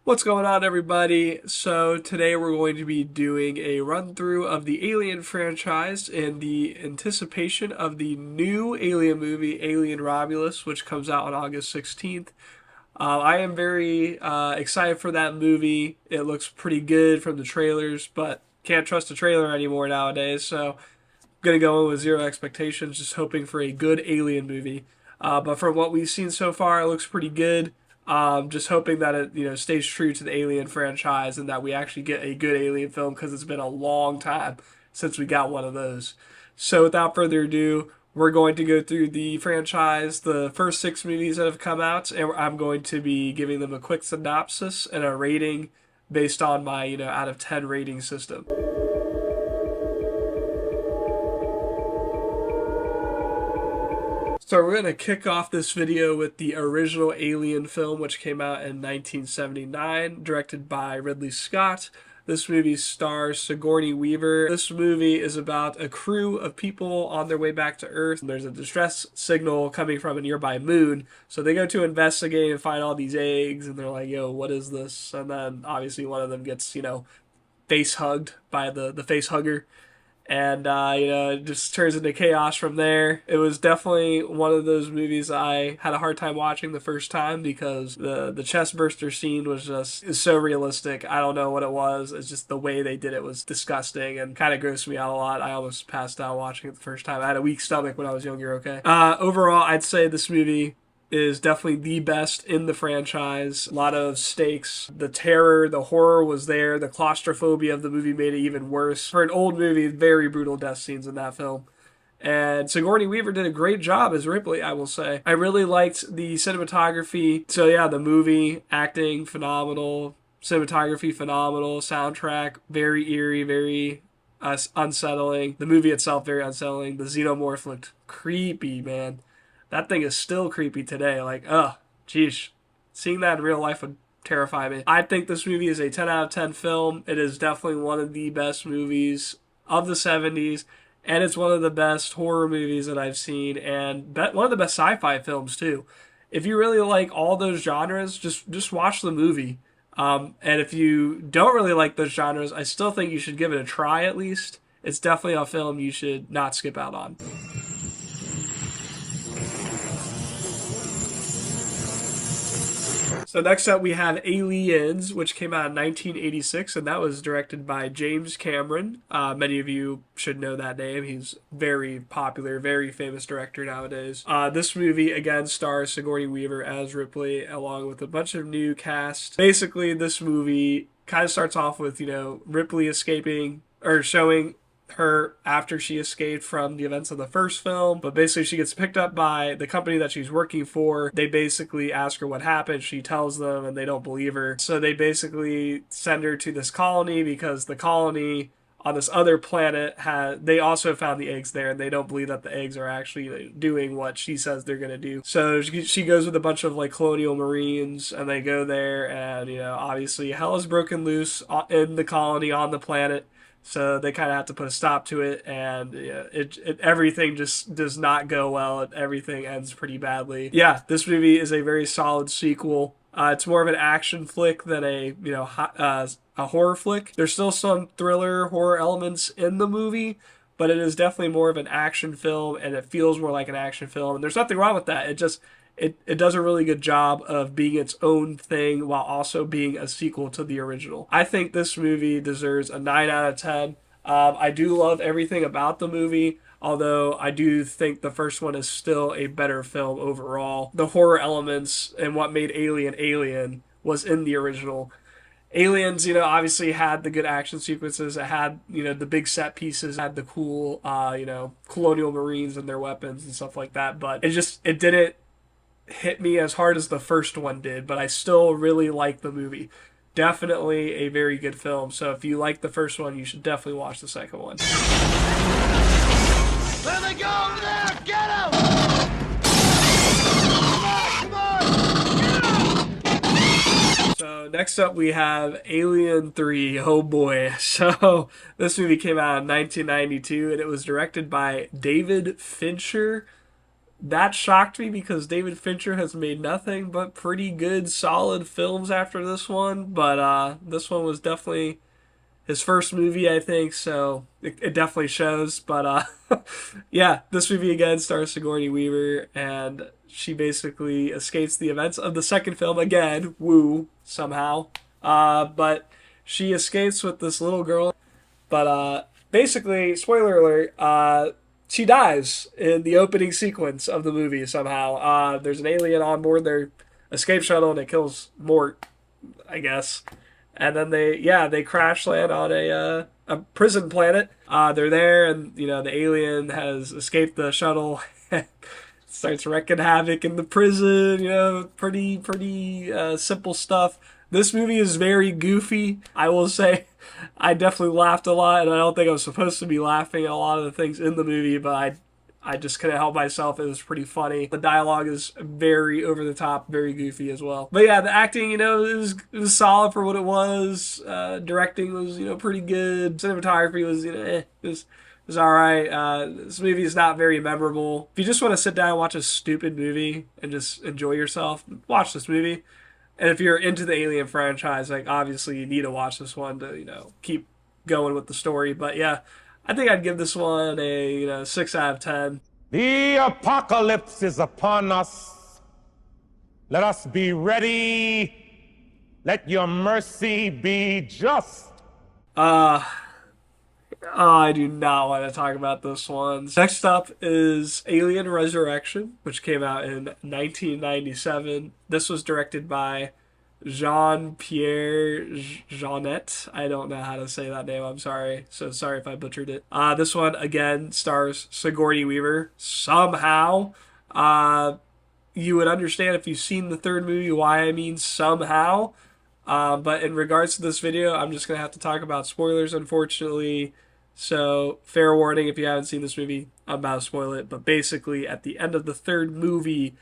What's going on, everybody? So today we're going to be doing a run through of the Alien franchise in the anticipation of the new Alien movie, Alien Romulus, which comes out on August 16th. I am very excited for that movie. It looks pretty good from the trailers, but can't trust a trailer anymore nowadays, so I'm going to go in with zero expectations, just hoping for a good Alien movie. But from what we've seen so far, it looks pretty good. Just hoping that it stays true to the Alien franchise and that we actually get a good Alien film because it's been a long time since we got one of those. So without further ado, we're going to go through the franchise, the first six movies that have come out, and I'm going to be giving them a quick synopsis and a rating based on my out of 10 rating system. So we're going to kick off this video with the original Alien film, which came out in 1979, directed by Ridley Scott. This movie stars Sigourney Weaver. This movie is about a crew of people on their way back to Earth. There's a distress signal coming from a nearby moon, so they go to investigate and find all these eggs, and they're like, yo, what is this? And then obviously one of them gets, face hugged by the face hugger. And it just turns into chaos from there. It was definitely one of those movies I had a hard time watching the first time because the chest burster scene was just so realistic. I don't know what it was. It's just the way they did it was disgusting and kind of grossed me out a lot. I almost passed out watching it the first time. I had a weak stomach when I was younger. Okay. Overall, I'd say this movie is definitely the best in the franchise. A lot of stakes. The terror, the horror was there. The claustrophobia of the movie made it even worse. For an old movie, very brutal death scenes in that film. And Sigourney Weaver did a great job as Ripley, I will say. I really liked the cinematography. So yeah, the movie, acting, phenomenal. Cinematography, phenomenal. Soundtrack, very eerie, very unsettling. The movie itself, very unsettling. The xenomorph looked creepy, man. That thing is still creepy today. Like, geez. Seeing that in real life would terrify me. I think this movie is a 10 out of 10 film. It is definitely one of the best movies of the 70s. And it's one of the best horror movies that I've seen. And one of the best sci-fi films, too. If you really like all those genres, just watch the movie. And if you don't really like those genres, I still think you should give it a try at least. It's definitely a film you should not skip out on. So next up we have Aliens, which came out in 1986, and that was directed by James Cameron. Many of you should know that name. He's very popular, very famous director nowadays. This movie, again, stars Sigourney Weaver as Ripley, along with a bunch of new cast. Basically, this movie kind of starts off with, Ripley escaping, or showing her after she escaped from the events of the first film, but basically she gets picked up by the company that she's working for. They basically ask her what happened. She tells them and they don't believe her, so they basically send her to this colony because the colony on this other planet they also found the eggs there, and they don't believe that the eggs are actually doing what she says they're going to do. So she goes with a bunch of colonial marines, and they go there, and obviously hell is broken loose in the colony on the planet. So they kind of have to put a stop to it, and everything just does not go well. Everything ends pretty badly. Yeah, this movie is a very solid sequel. It's more of an action flick than a horror flick. There's still some thriller horror elements in the movie, but it is definitely more of an action film, and it feels more like an action film. And there's nothing wrong with that. It does a really good job of being its own thing while also being a sequel to the original. I think this movie deserves a 9 out of 10. I do love everything about the movie, although I do think the first one is still a better film overall. The horror elements and what made Alien was in the original. Aliens, obviously had the good action sequences. It had, the big set pieces, it had the cool, colonial marines and their weapons and stuff like that, but it didn't hit me as hard as the first one did, but I still really like the movie. Definitely a very good film. So if you like the first one, you should definitely watch the second one. There they go over there! Get them! Come on! Get them! So next up we have Alien 3. Oh boy. So this movie came out in 1992, and it was directed by David Fincher. that shocked me because David Fincher has made nothing but pretty good, solid films after this one. But this one was definitely his first movie, I think, so it definitely shows. But yeah, this movie again stars Sigourney Weaver, and she basically escapes the events of the second film again. Woo, somehow. But she escapes with this little girl. But basically, spoiler alert, she dies in the opening sequence of the movie somehow. There's an alien on board their escape shuttle, and it kills Mort, I guess. And then they crash land on a prison planet. They're there, and the alien has escaped the shuttle. Starts wreaking havoc in the prison. Pretty simple stuff. This movie is very goofy. I will say, I definitely laughed a lot, and I don't think I was supposed to be laughing at a lot of the things in the movie, but I just couldn't help myself. It was pretty funny. The dialogue is very over the top, very goofy as well. But yeah, the acting, it was solid for what it was. Directing was, pretty good. Cinematography was, it was all right. This movie is not very memorable. If you just want to sit down and watch a stupid movie and just enjoy yourself, watch this movie. And if you're into the Alien franchise, like obviously you need to watch this one to, keep going with the story. But yeah, I think I'd give this one a 6 out of 10. The apocalypse is upon us. Let us be ready. Let your mercy be just. I do not want to talk about this one. Next up is Alien Resurrection, which came out in 1997. This was directed by Jean-Pierre Jeunet. I don't know how to say that name. I'm sorry. So sorry if I butchered it. This one, again, stars Sigourney Weaver. Somehow. You would understand if you've seen the third movie why I mean somehow. But in regards to this video, I'm just going to have to talk about spoilers, unfortunately. So, fair warning if you haven't seen this movie, I'm about to spoil it. But basically, at the end of the third movie,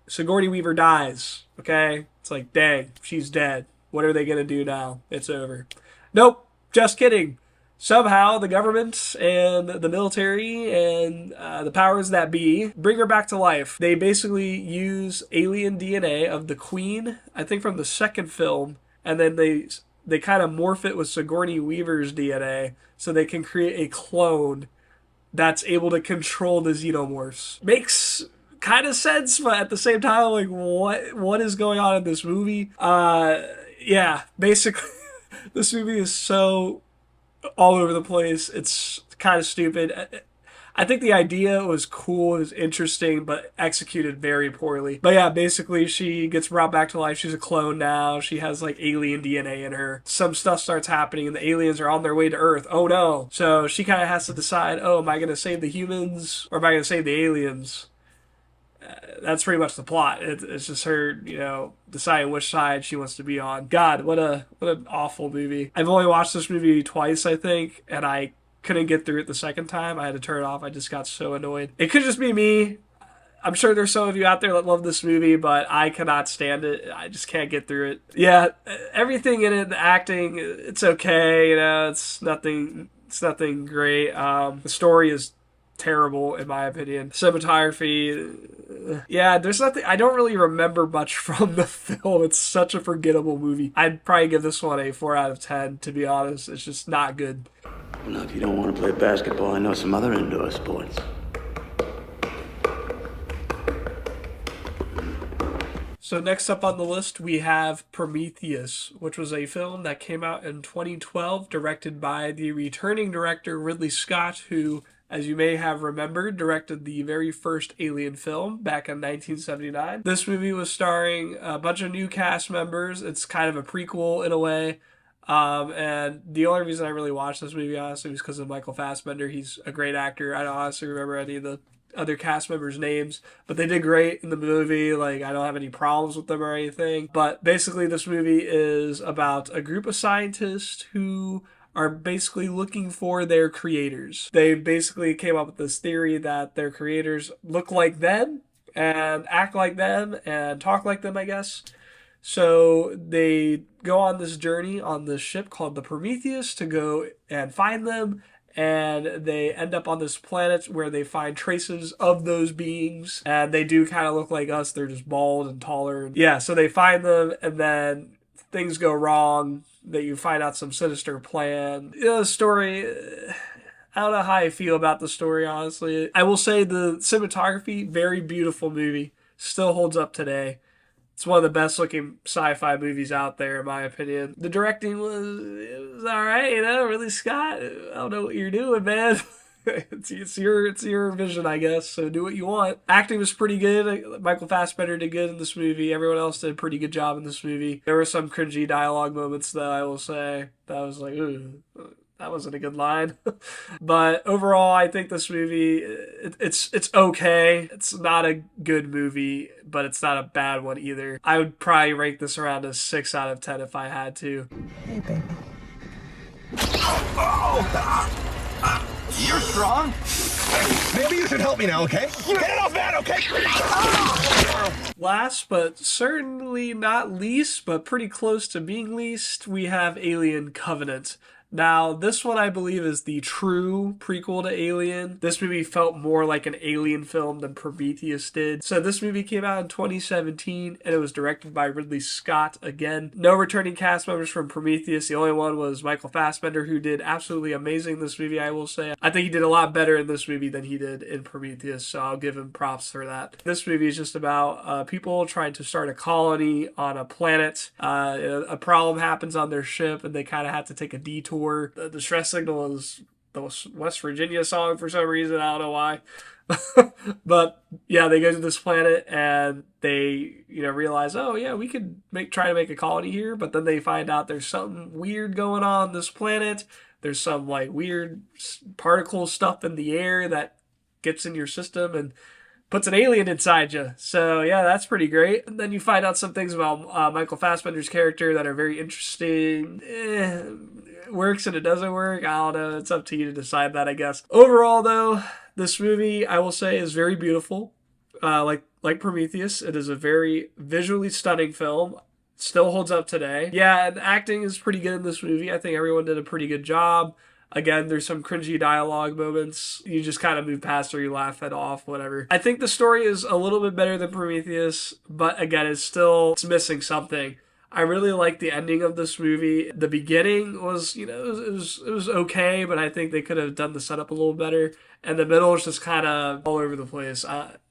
Sigourney Weaver dies. Okay? It's like, dang, she's dead. What are they going to do now? It's over. Nope, just kidding. Somehow, the government and the military and the powers that be bring her back to life. They basically use alien DNA of the Queen, I think from the second film, and then they kind of morph it with Sigourney Weaver's DNA so they can create a clone that's able to control the xenomorphs. Makes kind of sense, but at the same time, like, what is going on in this movie? Yeah, basically, this movie is so all over the place. It's kind of stupid. I think the idea was cool, it was interesting, but executed very poorly. But yeah, basically she gets brought back to life. She's a clone now. She has like alien DNA in her. Some stuff starts happening and the aliens are on their way to Earth. Oh no. So she kind of has to decide, oh, am I going to save the humans or am I going to save the aliens? That's pretty much the plot. It's just her, deciding which side she wants to be on. God, what an awful movie. I've only watched this movie twice, I think, and I couldn't get through it the second time. I had to turn it off. I just got so annoyed. It could just be me. I'm sure there's some of you out there that love this movie, but I cannot stand it. I just can't get through it. Yeah, everything in it, the acting, it's okay. It's nothing great. The story is terrible in my opinion. Cinematography, yeah, there's nothing. I don't really remember much from the film. It's such a forgettable movie. I'd probably give this one a 4 out of 10, to be honest. It's just not good. Well, if you don't want to play basketball, I know some other indoor sports. So next up on the list, we have Prometheus, which was a film that came out in 2012, directed by the returning director Ridley Scott, who, as you may have remembered, directed the very first Alien film back in 1979. This movie was starring a bunch of new cast members. It's kind of a prequel in a way. And the only reason I really watched this movie, honestly, was because of Michael Fassbender. He's a great actor. I don't honestly remember any of the other cast members' names, but they did great in the movie. Like, I don't have any problems with them or anything. But basically, this movie is about a group of scientists who are basically looking for their creators. They basically came up with this theory that their creators look like them and act like them and talk like them, I guess. So they go on this journey on this ship called the Prometheus to go and find them and they end up on this planet where they find traces of those beings, and they do kind of look like us. They're just bald and taller. Yeah, so they find them, and then things go wrong. That you find out some sinister plan. The story, I don't know how I feel about the story, honestly. I will say the cinematography, very beautiful movie. Still holds up today. It's one of the best looking sci-fi movies out there, in my opinion. The directing was alright, Ridley Scott. I don't know what you're doing, man. It's your vision, I guess, so do what you want. Acting was pretty good. Michael Fassbender did good in this movie. Everyone else did a pretty good job in this movie. There were some cringy dialogue moments, though, I will say. That was like, ooh, that wasn't a good line. But overall, I think this movie, it's okay. It's not a good movie, but it's not a bad one either. I would probably rank this around a 6 out of 10 if I had to. Hey, baby. You're strong. Maybe you should help me now, okay? Get it off, man, okay? Last, but certainly not least, but pretty close to being least, we have Alien Covenant. Now, this one I believe is the true prequel to Alien. This movie felt more like an Alien film than Prometheus did. So this movie came out in 2017, and it was directed by Ridley Scott again. No returning cast members from Prometheus. The only one was Michael Fassbender, who did absolutely amazing in this movie, I will say. I think he did a lot better in this movie than he did in Prometheus, so I'll give him props for that. This movie is just about people trying to start a colony on a planet. A problem happens on their ship, and they kind of have to take a detour. The distress signal is the West Virginia song for some reason. I don't know why. But yeah, they go to this planet and they, realize, oh yeah, we could try to make a colony here. But then they find out there's something weird going on this planet. There's some like weird particle stuff in the air that gets in your system and puts an alien inside you. So yeah, that's pretty great. And then you find out some things about Michael Fassbender's character that are very interesting. It works and it doesn't work. I don't know. It's up to you to decide that, I guess. Overall, though, this movie, I will say, is very beautiful. Like Prometheus, it is a very visually stunning film. Still holds up today. Yeah, and acting is pretty good in this movie. I think everyone did a pretty good job. Again, there's some cringy dialogue moments. You just kind of move past or you laugh it off, whatever. I think the story is a little bit better than Prometheus, but again, it's missing something. I really like the ending of this movie. The beginning was, it was okay, but I think they could have done the setup a little better. And the middle was just kind of all over the place.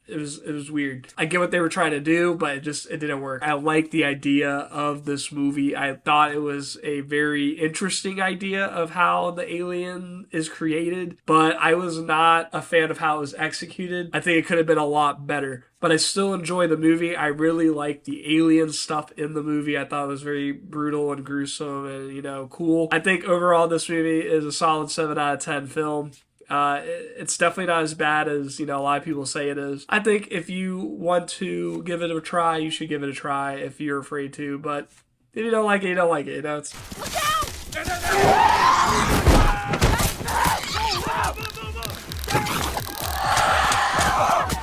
It was weird. I get what they were trying to do, but it didn't work. I like the idea of this movie. I thought it was a very interesting idea of how the alien is created, but I was not a fan of how it was executed. I think it could have been a lot better, but I still enjoy the movie. I really like the alien stuff in the movie. I thought it was very brutal and gruesome and, cool. I think overall this movie is a solid 7 out of 10 film. It's definitely not as bad as, a lot of people say it is. I think if you want to give it a try, you should give it a try if you're afraid to. But if you don't like it, you don't like it. It's... Look out!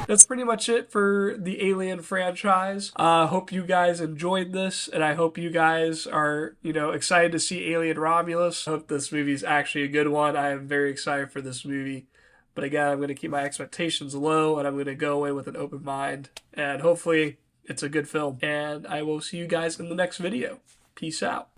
That's pretty much it for the Alien franchise. Hope you guys enjoyed this, and I hope you guys are, excited to see Alien Romulus. I hope this movie is actually a good one. I am very excited for this movie. But again, I'm going to keep my expectations low, and I'm going to go in with an open mind. And hopefully, it's a good film. And I will see you guys in the next video. Peace out.